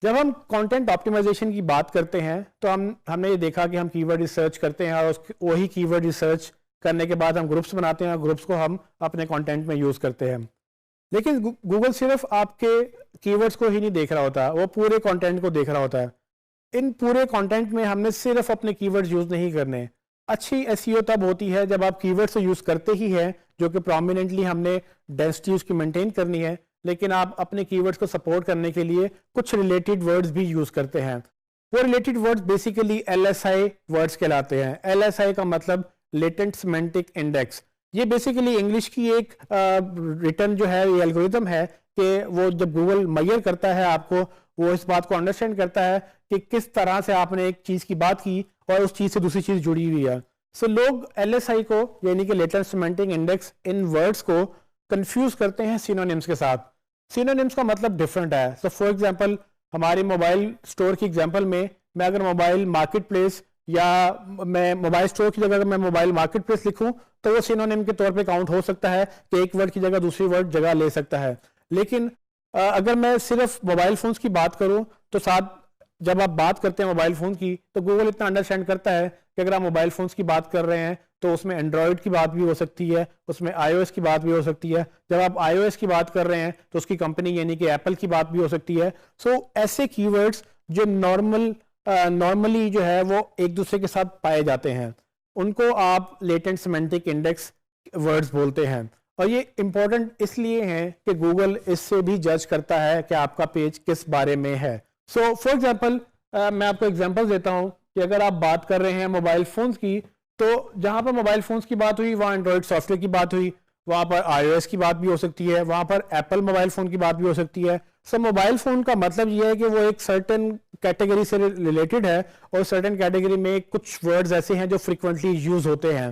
जब हम content optimisation की बात करते हैं तो हमने ये देखा कि हम कीवर्ड रिसर्च करते हैं और वही कीवर्ड रिसर्च करने के बाद हम ग्रुप्स बनाते हैं और ग्रुप्स को हम अपने कंटेंट में यूज़ करते हैं। लेकिन गूगल सिर्फ आपके कीवर्ड्स को ही नहीं देख रहा होता, वो पूरे कंटेंट को देख रहा होता है। इन पूरे कंटेंट में हमने सिर्फ अपने कीवर्ड्स यूज़ नहीं करने। अच्छी एसईओ तब होती है जब आप कीवर्ड्स तो यूज़ करते ही हैं, जो कि प्रोमिनेंटली हमने डेंसिटी उसकी मेंटेन करनी है, लेकिन आप अपने कीवर्ड्स को सपोर्ट करने के लिए कुछ रिलेटेड वर्ड्स भी यूज़ करते हैं। वो related words basically LSI words कहलाते हैं। LSI का मतलब लेटेंट सिमेंटिक इंडेक्स। ये बेसिकली इंग्लिश की एक रिटर्न जो है, ये एल्गोरिथम है कि वो जब गूगल मेजर करता है आपको, वो इस बात को अंडरस्टैंड करता है कि किस तरह से आपने एक चीज़ की बात की और उस चीज़ से दूसरी चीज़ जुड़ी हुई है। सो लोग LSI को यानी कि लेटेंट सिमेंटिक इंडेक्स इन वर्ड्स को कंफ्यूज करते हैं सिनोनिम्स के साथ। सिनोनिम्स का मतलब डिफरेंट है। सो फॉर एग्जांपल हमारे मोबाइल स्टोर की एग्जांपल में मैं अगर मोबाइल मार्केट प्लेस या मैं मोबाइल स्टोर की जगह अगर मैं मोबाइल मार्केट प्लेस लिखूं तो वो सिनोनिम के तौर पे काउंट हो सकता है कि एक वर्ड की जगह दूसरी वर्ड जगह ले सकता है। लेकिन अगर मैं सिर्फ मोबाइल फोन्स की बात करूं तो साथ जब आप बात करते हैं मोबाइल फ़ोन की तो गूगल इतना अंडरस्टैंड करता है कि अगर आप मोबाइल फ़ोन्स की बात कर रहे हैं तो उसमें एंड्रॉयड की बात भी हो सकती है, उसमें iOS की बात भी हो सकती है। जब आप iOS की बात कर रहे हैं तो उसकी कंपनी यानी कि एप्पल की बात भी हो सकती है। सो ऐसे कीवर्ड्स जो नॉर्मली जो है वो एक दूसरे के साथ पाए जाते हैं, उनको आप लेटेंट सिमेंटिक इंडेक्स वर्ड्स बोलते हैं। और ये इंपॉर्टेंट इसलिए हैं कि गूगल इससे भी जज करता है कि आपका पेज किस बारे में है। सो फॉर एग्जाम्पल मैं आपको एग्जाम्पल देता हूँ कि अगर आप बात कर रहे हैं मोबाइल फ़ोन्स की, तो जहाँ पर मोबाइल फ़ोन्स की बात हुई वहाँ एंड्रॉयड सॉफ्टवेयर की बात हुई, वहाँ पर iOS की बात भी हो सकती है, वहाँ पर एप्पल मोबाइल फ़ोन की बात भी हो सकती है। सो मोबाइल फ़ोन का मतलब ये है कि वो एक सर्टेन कैटेगरी से रिलेटेड है और सर्टेन कैटेगरी में कुछ वर्ड्स ऐसे हैं जो फ्रिक्वेंटली यूज होते हैं।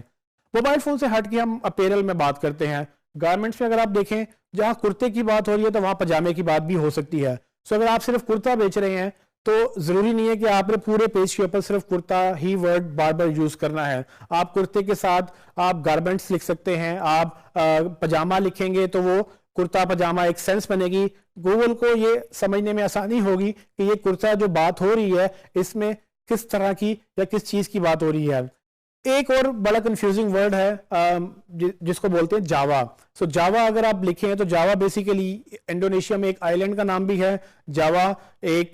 मोबाइल फ़ोन से हट के हम अपैरल में बात करते हैं। गारमेंट्स में अगर आप देखें, जहाँ कुर्ते की बात हो रही है तो वहाँ पजामे की बात भी हो सकती है। सो अगर आप सिर्फ कुर्ता बेच रहे हैं तो ज़रूरी नहीं है कि आपने पूरे पेज के ऊपर सिर्फ कुर्ता ही वर्ड बार बार यूज़ करना है। आप कुर्ते के साथ आप गारमेंट्स लिख सकते हैं, आप पजामा लिखेंगे तो वो कुर्ता पजामा एक सेंस बनेगी। गूगल को ये समझने में आसानी होगी कि ये कुर्ता जो बात हो रही है इसमें किस तरह की या किस चीज़ की बात हो रही है। एक और बड़ा कंफ्यूजिंग वर्ड है जिसको बोलते हैं जावा। सो जावा अगर आप लिखें तो जावा बेसिकली इंडोनेशिया में एक आइलैंड का नाम भी है। जावा एक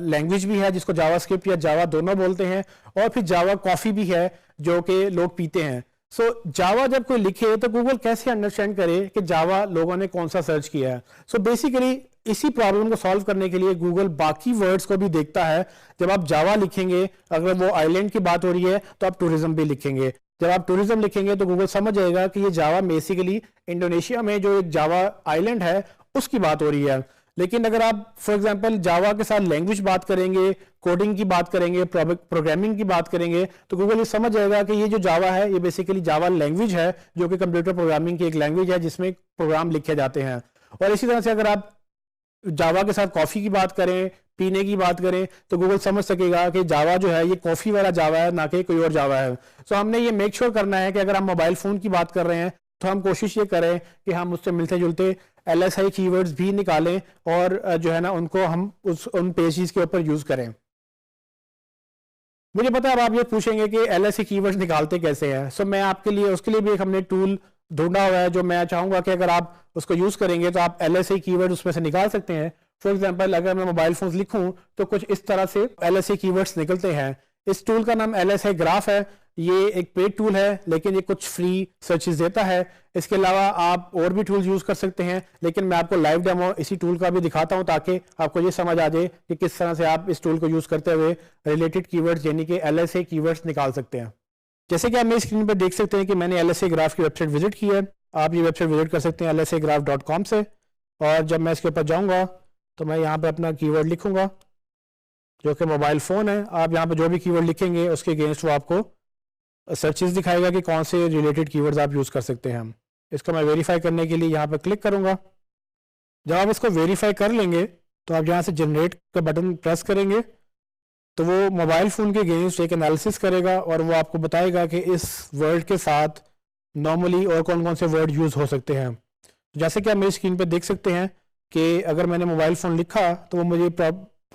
लैंग्वेज भी है जिसको जावास्क्रिप्ट या जावा दोनों बोलते हैं, और फिर जावा कॉफ़ी भी है जो कि लोग पीते हैं। सो जावा जब कोई लिखे तो गूगल कैसे अंडरस्टैंड करे कि जावा लोगों ने कौन सा सर्च किया है। सो बेसिकली इसी प्रॉब्लम को सॉल्व करने के लिए गूगल बाकी वर्ड्स को भी देखता है। जब आप जावा लिखेंगे, अगर वो आइलैंड की बात हो रही है तो आप टूरिज्म भी लिखेंगे। जब आप टूरिज्म लिखेंगे तो गूगल समझ जाएगा कि ये जावा बेसिकली इंडोनेशिया में जो एक जावा आइलैंड है उसकी बात हो रही है। लेकिन अगर आप फॉर एग्जांपल जावा के साथ लैंग्वेज बात करेंगे, कोडिंग की बात करेंगे, प्रोग्रामिंग की बात करेंगे, तो गूगल ये समझ जाएगा कि ये जो जावा है ये बेसिकली जावा लैंग्वेज है जो कि कंप्यूटर प्रोग्रामिंग की एक लैंग्वेज है जिसमें प्रोग्राम लिखे जाते हैं। और इसी तरह से अगर आप जावा के साथ कॉफ़ी की बात करें, पीने की बात करें, तो गूगल समझ सकेगा कि जावा जो है ये कॉफ़ी वाला जावा है, ना कि कोई और जावा है। सो हमने ये मेक श्योर करना है कि अगर हम मोबाइल फ़ोन की बात कर रहे हैं तो हम कोशिश ये करें कि हम उससे मिलते जुलते LSI कीवर्ड्स भी निकालें और जो है ना उनको हम उन पेजेस के ऊपर यूज़ करें। मुझे पता है अब आप ये पूछेंगे कि LSI कीवर्ड्स निकालते कैसे हैं। सो मैं आपके लिए उसके लिए भी एक हमने टूल ढूंढा हुआ है जो मैं चाहूँगा कि अगर आप उसको यूज़ करेंगे तो आप LSI कीवर्ड उसमें से निकाल सकते हैं। फॉर एग्जांपल अगर मैं मोबाइल फ़ोन लिखूं तो कुछ इस तरह से LSI कीवर्ड्स निकलते हैं। इस टूल का नाम LSI ग्राफ है। ये एक पेड टूल है लेकिन ये कुछ फ्री सर्चेस देता है। इसके अलावा आप और भी टूल्स यूज़ कर सकते हैं, लेकिन मैं आपको लाइव डेमो इसी टूल का भी दिखाता हूं ताकि आपको ये समझ आ जाए कि किस तरह से आप इस टूल को यूज़ करते हुए रिलेटेड कीवर्ड्स यानी कि LSI कीवर्ड्स निकाल सकते हैं। जैसे कि आप मेरी स्क्रीन पर देख सकते हैं कि मैंने LSI ग्राफ की वेबसाइट विजिट की है। आप ये वेबसाइट विजिट कर सकते हैं lsigraph.com से, और जब मैं इसके ऊपर जाऊँगा तो मैं यहाँ पर अपना कीवर्ड लिखूँगा जो कि मोबाइल फ़ोन है। आप यहाँ पर जो भी कीवर्ड लिखेंगे उसके अगेंस्ट वो आपको सर्चेस दिखाएगा कि कौन से रिलेटेड कीवर्ड्स आप यूज़ कर सकते हैं। इसको मैं वेरीफाई करने के लिए यहाँ पर क्लिक करूँगा। जब आप इसको वेरीफाई कर लेंगे तो आप यहाँ से जनरेट का बटन प्रेस करेंगे तो वो मोबाइल फ़ोन के अगेंस्ट एक एनालिसिस करेगा और वो आपको बताएगा कि इस वर्ड के साथ नॉर्मली और कौन कौन से वर्ड यूज़ हो सकते हैं। जैसे कि आप मेरी स्क्रीन पे देख सकते हैं कि अगर मैंने मोबाइल फ़ोन लिखा तो वो मुझे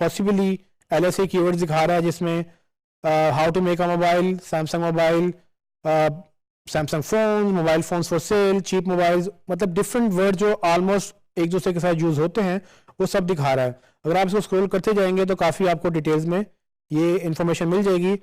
पॉसिबली LSA कीवर्ड्स दिखा रहा है, जिसमें how to make a mobile, Samsung mobile, Samsung phone, mobile phones for sale, cheap mobiles, मतलब डिफरेंट वर्ड जो ऑलमोस्ट एक दूसरे के साथ यूज होते हैं वो सब दिखा रहा है। अगर आप इसको स्क्रॉल करते जाएंगे तो काफ़ी आपको डिटेल्स में ये इन्फॉर्मेशन मिल जाएगी।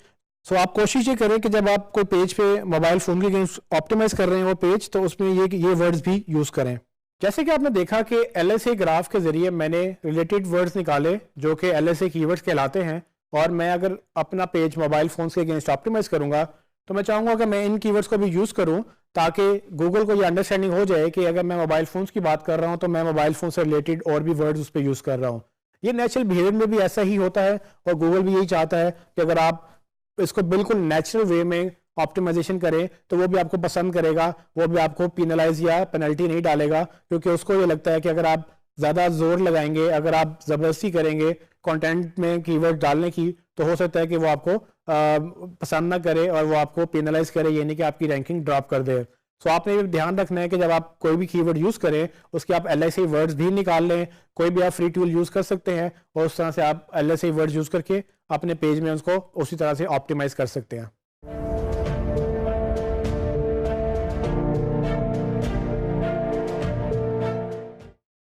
सो आप कोशिश ये करें कि जब आप कोई पेज पे मोबाइल फ़ोन के अगेंस्ट ऑप्टिमाइज कर रहे हैं वो पेज, तो उसमें ये वर्ड्स भी यूज़ करें। जैसे कि आपने देखा कि LSA ग्राफ के ज़रिए मैंने रिलेटेड वर्ड्स निकाले जो कि LSA कीवर्ड्स कहलाते हैं, और मैं अगर अपना पेज मोबाइल फ़ोन्स के अगेंस्ट ऑप्टिमाइज करूँगा तो मैं चाहूँगा कि मैं इन कीवर्ड्स को भी यूज़ करूँ ताकि गूगल को ये अंडरस्टैंडिंग हो जाए कि अगर मैं मोबाइल फ़ोन्स की बात कर रहा हूँ तो मैं मोबाइल फ़ोन से रिलेटेड और भी वर्ड्स उस पर यूज़ कर रहा हूँ। ये नेचुरल बिहेवियर में भी ऐसा ही होता है और गूगल भी यही चाहता है कि अगर आप इसको बिल्कुल नेचुरल वे में ऑप्टिमाइजेशन करें तो वो भी आपको पसंद करेगा, वो भी आपको पेनलाइज या पेनल्टी नहीं डालेगा, क्योंकि उसको ये लगता है कि अगर आप ज़्यादा जोर लगाएंगे, अगर आप ज़बरदस्ती करेंगे कंटेंट में कीवर्ड डालने की, तो हो सकता है कि वो आपको पसंद ना करे और वो आपको पेनलाइज करे, ये नहीं कि आपकी रैंकिंग ड्रॉप कर दे। सो आपने ये ध्यान रखना है कि जब आप कोई भी कीवर्ड यूज़ करें उसके आप LSA वर्ड्स भी निकाल लें। कोई भी आप फ्री टूल यूज़ कर सकते हैं और उस तरह से आप LSA वर्ड्स यूज़ करके अपने पेज में उसको उसी तरह से ऑप्टिमाइज कर सकते हैं।